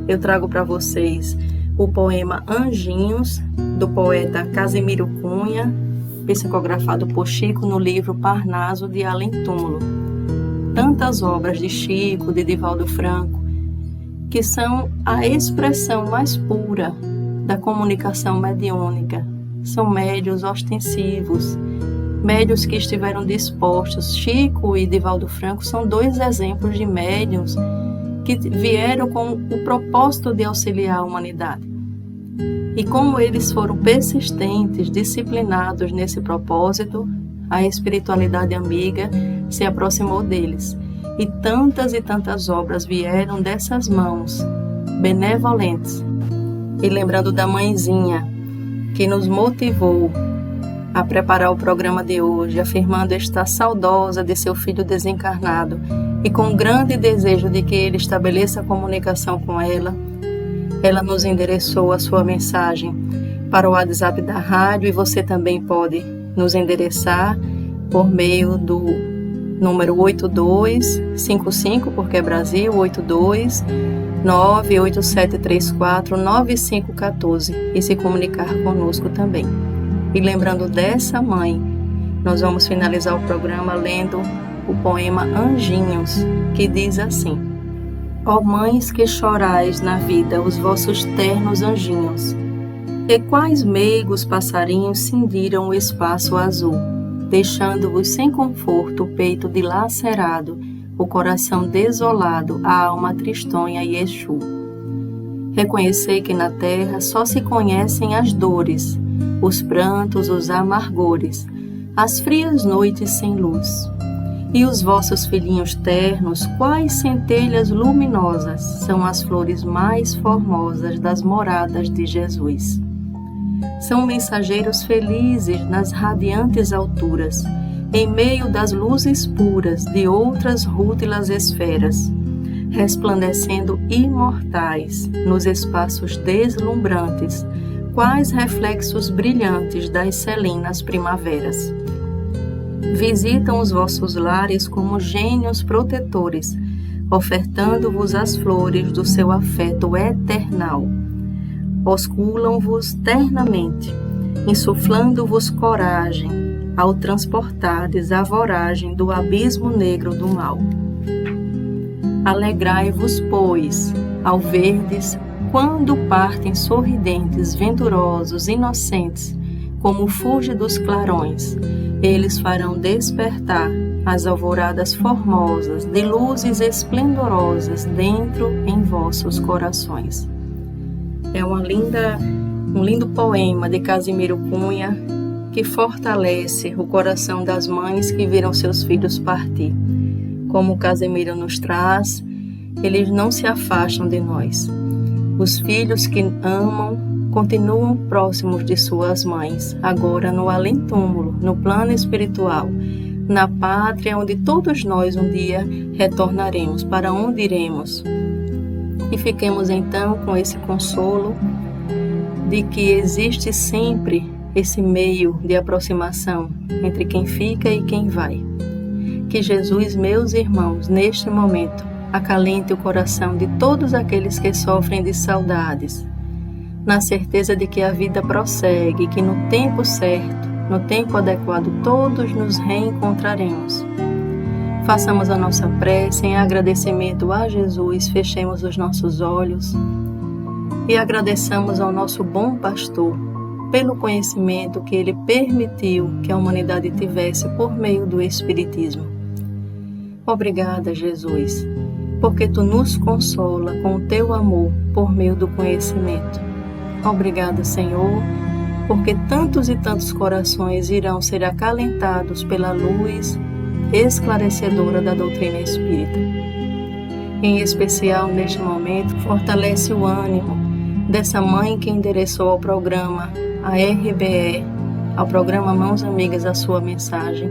Eu trago para vocês o poema Anjinhos, do poeta Casimiro Cunha, psicografado por Chico no livro Parnaso de Além Túmulo. Tantas obras de Chico, de Divaldo Franco, que são a expressão mais pura da comunicação mediúnica. São médiuns ostensivos, Médiuns que estiveram dispostos. Chico e Divaldo Franco são 2 exemplos de médiuns que vieram com o propósito de auxiliar a humanidade. E como eles foram persistentes, disciplinados nesse propósito, a espiritualidade amiga se aproximou deles. E tantas obras vieram dessas mãos benevolentes. E lembrando da mãezinha, que nos motivou a preparar o programa de hoje, afirmando estar saudosa de seu filho desencarnado e com grande desejo de que ele estabeleça a comunicação com ela, ela nos endereçou a sua mensagem para o WhatsApp da rádio, e você também pode nos endereçar por meio do número 8255, porque é Brasil, 82987349514, e se comunicar conosco também. E lembrando dessa mãe, nós vamos finalizar o programa lendo o poema Anjinhos, que diz assim: ó mães que chorais na vida os vossos ternos anjinhos, e quais meigos passarinhos cindiram o espaço azul, deixando-vos sem conforto o peito dilacerado, o coração desolado, a alma tristonha e Exu. Reconhecei que na terra só se conhecem as dores, os prantos, os amargores, as frias noites sem luz. E os vossos filhinhos ternos, quais centelhas luminosas, são as flores mais formosas das moradas de Jesus. São mensageiros felizes nas radiantes alturas, em meio das luzes puras de outras rútilas esferas, resplandecendo imortais nos espaços deslumbrantes, quais reflexos brilhantes das selinas primaveras. Visitam os vossos lares como gênios protetores, ofertando-vos as flores do seu afeto eternal. Osculam-vos ternamente, insuflando-vos coragem, ao transportardes a voragem do abismo negro do mal. Alegrai-vos, pois, ao verdes, quando partem sorridentes, venturosos, inocentes, como fúlgidos clarões, eles farão despertar as alvoradas formosas de luzes esplendorosas dentro em vossos corações. É um lindo poema de Casimiro Cunha que fortalece o coração das mães que viram seus filhos partir. Como Casimiro nos traz, eles não se afastam de nós. Os filhos que amam continuam próximos de suas mães, agora no além-túmulo, no plano espiritual, na pátria onde todos nós um dia retornaremos, para onde iremos. E fiquemos então com esse consolo de que existe sempre esse meio de aproximação entre quem fica e quem vai. Que Jesus, meus irmãos, neste momento, acalente o coração de todos aqueles que sofrem de saudades, na certeza de que a vida prossegue, que no tempo certo, no tempo adequado, todos nos reencontraremos. Façamos a nossa prece em agradecimento a Jesus, fechemos os nossos olhos e agradeçamos ao nosso bom pastor pelo conhecimento que ele permitiu que a humanidade tivesse por meio do Espiritismo. Obrigada, Jesus, porque tu nos consola com o teu amor por meio do conhecimento. Obrigada, Senhor, porque tantos e tantos corações irão ser acalentados pela luz esclarecedora da doutrina espírita. Em especial, neste momento, fortalece o ânimo dessa mãe que endereçou ao programa, a RBE, ao programa Mãos Amigas, a sua mensagem,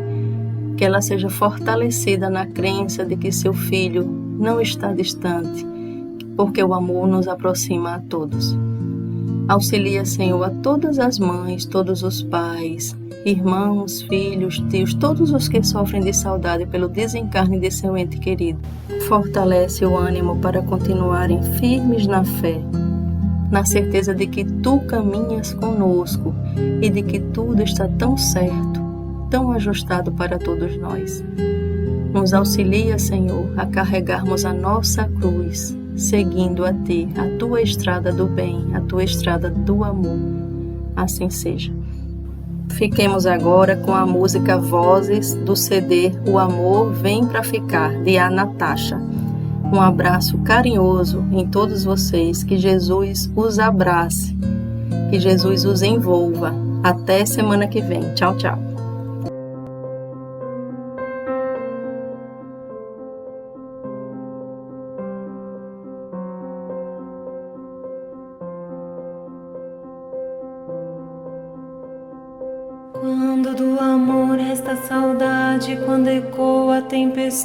que ela seja fortalecida na crença de que seu filho não está distante, porque o amor nos aproxima a todos. Auxilia, Senhor, a todas as mães, todos os pais, irmãos, filhos, tios, todos os que sofrem de saudade pelo desencarne de seu ente querido. Fortalece o ânimo para continuarem firmes na fé, na certeza de que tu caminhas conosco e de que tudo está tão certo, tão ajustado para todos nós. Nos auxilia, Senhor, a carregarmos a nossa cruz, seguindo a Ti, a Tua estrada do bem, a Tua estrada do amor. Assim seja. Fiquemos agora com a música Vozes do CD O Amor Vem Pra Ficar, de A Natasha. Um abraço carinhoso em todos vocês, que Jesus os abrace, que Jesus os envolva. Até semana que vem. Tchau, tchau. Quando do amor resta saudade, quando ecoa a tempestade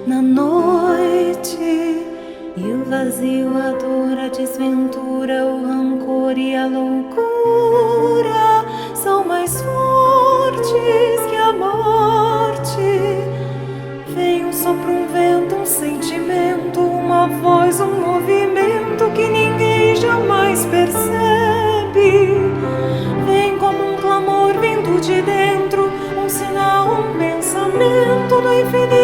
na noite, e o vazio, a dor, a desventura, o rancor e a loucura são mais fortes que a morte. Vem um sopro, um vento, um sentimento, uma voz, um movimento que ninguém jamais percebe. Vem como um clamor vindo de dentro, um sinal, um pensamento do infinito